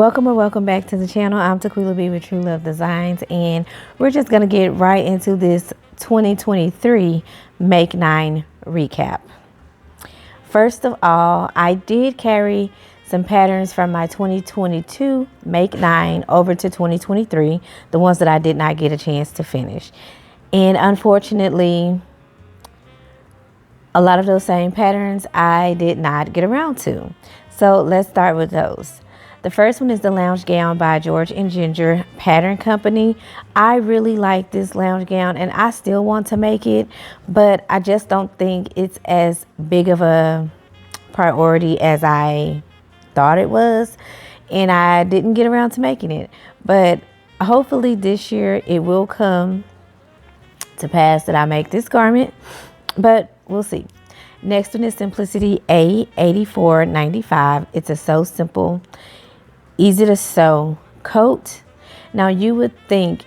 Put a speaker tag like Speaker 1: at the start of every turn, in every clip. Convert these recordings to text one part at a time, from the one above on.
Speaker 1: Welcome or welcome back to the channel. I'm Tequila B with TruLuv Designz, and we're just going to get right into this 2023 Make 9 recap. First of all, I did carry some patterns from my 2022 Make 9 over to 2023, the ones that I did not get a chance to finish. And unfortunately, a lot of those same patterns I did not get around to. So let's start with those. The first one is the lounge gown by George and Ginger Pattern Company. I really like this lounge gown and I still want to make it, but I just don't think it's as big of a priority as I thought it was, and I didn't get around to making it. But hopefully this year it will come to pass that I make this garment, but we'll see. Next one is Simplicity A 84.95. It's a So Simple, easy to sew coat. Now you would think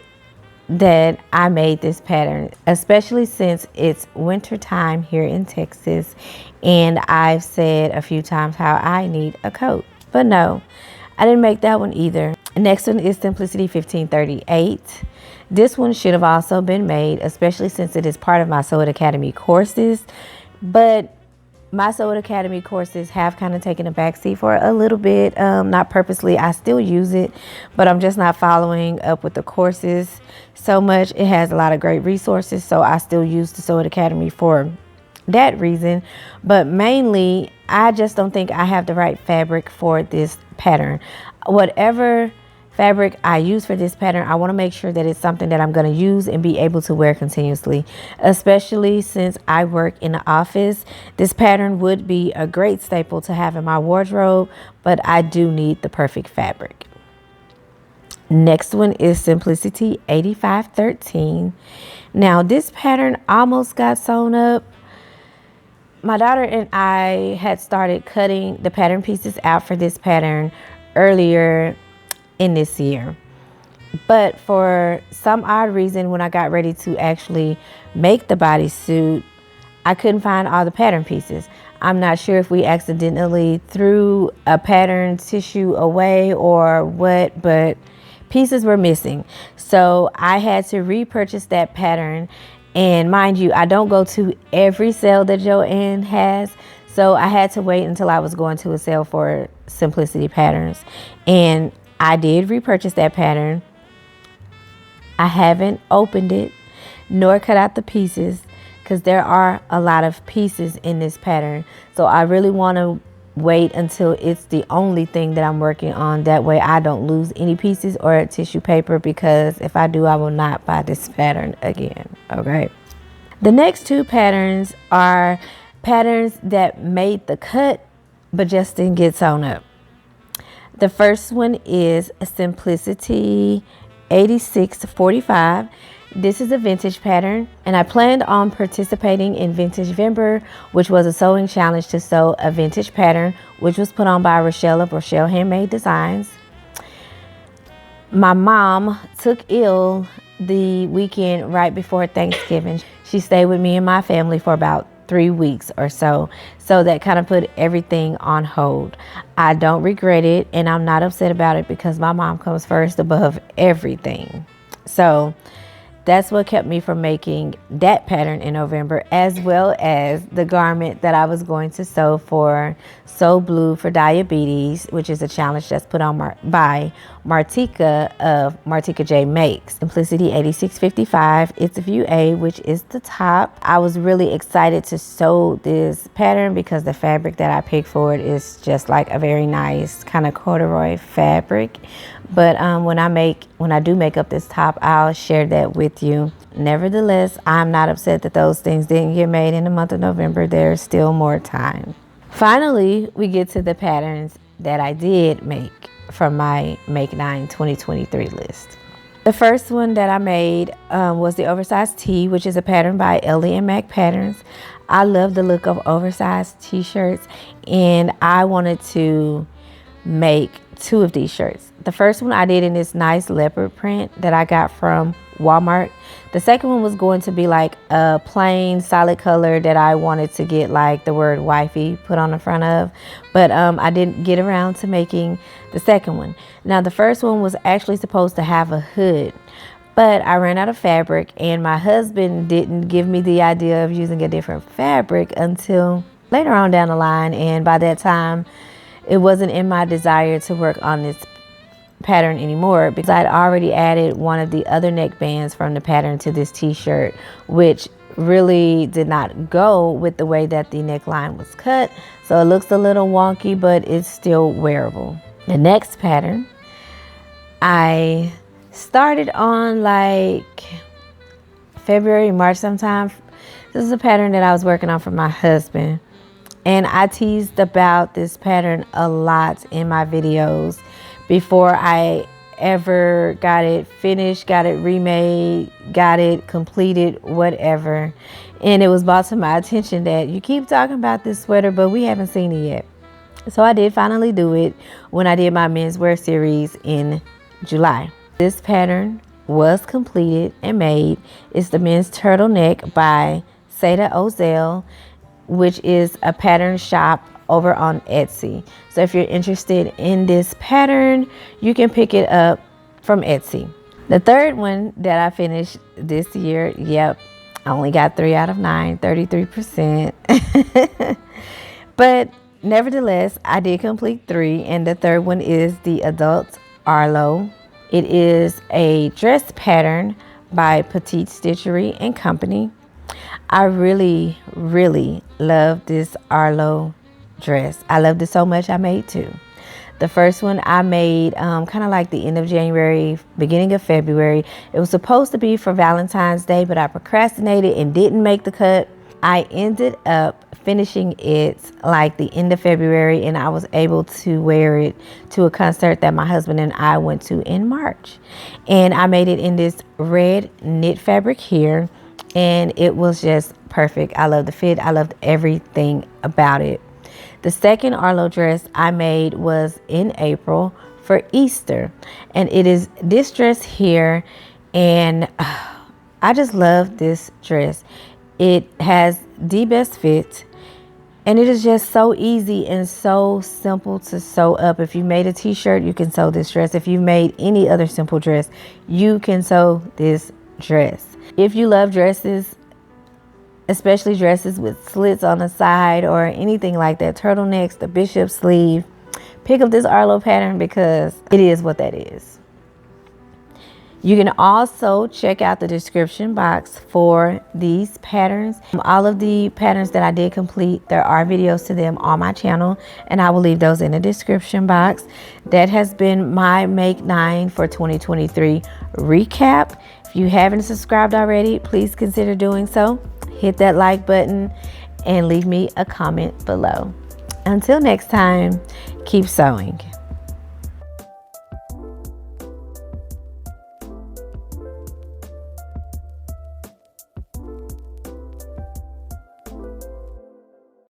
Speaker 1: that I made this pattern, especially since it's winter time here in Texas, and I've said a few times how I need a coat, but no, I didn't make that one either. Next one is Simplicity 1538. This one should have also been made, especially since it is part of my Sew It Academy courses, but my Sew It Academy courses have kind of taken a backseat for a little bit. Not purposely, I still use it, but I'm just not following up with the courses so much. It has a lot of great resources, so I still use the Sew It Academy for that reason. But mainly, I just don't think I have the right fabric for this pattern. Whatever fabric I use for this pattern, I want to make sure that it's something that I'm going to use and be able to wear continuously, especially since I work in the office. This pattern would be a great staple to have in my wardrobe, but I do need the perfect fabric. Next one is Simplicity 8513. Now this pattern almost got sewn up. My daughter and I had started cutting the pattern pieces out for this pattern earlier in this year, but for some odd reason, when I got ready to actually make the bodysuit, I couldn't find all the pattern pieces. I'm not sure if we accidentally threw a pattern tissue away or what, but pieces were missing, so I had to repurchase that pattern. And mind you, I don't go to every sale that Joann has, so I had to wait until I was going to a sale for Simplicity patterns, and I did repurchase that pattern. I haven't opened it nor cut out the pieces because there are a lot of pieces in this pattern. So I really want to wait until it's the only thing that I'm working on. That way I don't lose any pieces or tissue paper, because if I do, I will not buy this pattern again. Okay. The next two patterns are patterns that made the cut but just didn't get sewn up. The first one is Simplicity 8645. This is a vintage pattern, and I planned on participating in Vintagevember, which was a sewing challenge to sew a vintage pattern, which was put on by Rochelle of Rochelle Handmade Designs. My mom took ill the weekend right before Thanksgiving. She stayed with me and my family for about 3 weeks or so that kind of put everything on hold. I don't regret it, and I'm not upset about it because my mom comes first above everything. So that's what kept me from making that pattern in November, as well as the garment that I was going to sew for Sew Blue for Diabetes, which is a challenge that's put on by Martika of Martika J Makes. Simplicity 8655. It's View A, which is the top. I was really excited to sew this pattern because the fabric that I picked for it is just like a very nice kind of corduroy fabric. But when I do make up this top, I'll share that with you. Nevertheless, I'm not upset that those things didn't get made in the month of November. There's still more time. Finally, we get to the patterns that I did make from my Make 9 2023 list. The first one that I made was the Oversized Tee, which is a pattern by Ellie and Mac Patterns. I love the look of oversized t-shirts, and I wanted to make 2 of these shirts. The first one I did in this nice leopard print that I got from Walmart. The second one was going to be like a plain solid color that I wanted to get like the word wifey put on the front of, but I didn't get around to making the second one. Now the first one was actually supposed to have a hood, but I ran out of fabric, and my husband didn't give me the idea of using a different fabric until later on down the line, and by that time it wasn't in my desire to work on this pattern anymore because I'd already added one of the other neckbands from the pattern to this t-shirt, which really did not go with the way that the neckline was cut. So it looks a little wonky, but it's still wearable. The next pattern I started on like February, March sometime. This is a pattern that I was working on for my husband, and I teased about this pattern a lot in my videos before I ever got it finished, got it remade, got it completed, whatever. And it was brought to my attention that you keep talking about this sweater, but we haven't seen it yet. So I did finally do it when I did my menswear series in July. This pattern was completed and made. It's the men's turtleneck by Seda Ozel, which is a pattern shop over on Etsy. So if you're interested in this pattern, you can pick it up from Etsy. The third one that I finished this year, yep, I only got 3 out of 9, 33%. But nevertheless, I did complete 3, and the third one is the adult Arlo. It is a dress pattern by Petite Stitchery and Company. I really love this Arlo dress. I loved it so much I made 2. The first one I made kind of like the end of January, beginning of February. It was supposed to be for Valentine's Day, but I procrastinated and didn't make the cut. I ended up finishing it like the end of February, and I was able to wear it to a concert that my husband and I went to in March. And I made it in this red knit fabric here, and it was just perfect. I loved the fit. I loved everything about it. The second Arlo dress I made was in April for Easter, and it is this dress here, and I just love this dress. It has the best fit, and it is just so easy and so simple to sew up. If you made a t-shirt, you can sew this dress. If you made any other simple dress, you can sew this dress. If you love dresses, especially dresses with slits on the side or anything like that, turtlenecks, the bishop sleeve, pick up this Arlo pattern because it is what that is. You can also check out the description box for these patterns. All of the patterns that I did complete, there are videos to them on my channel, and I will leave those in the description box. That has been my Make 9 for 2023 recap. If you haven't subscribed already, please consider doing so. Hit that like button and leave me a comment below. Until next time, keep sewing.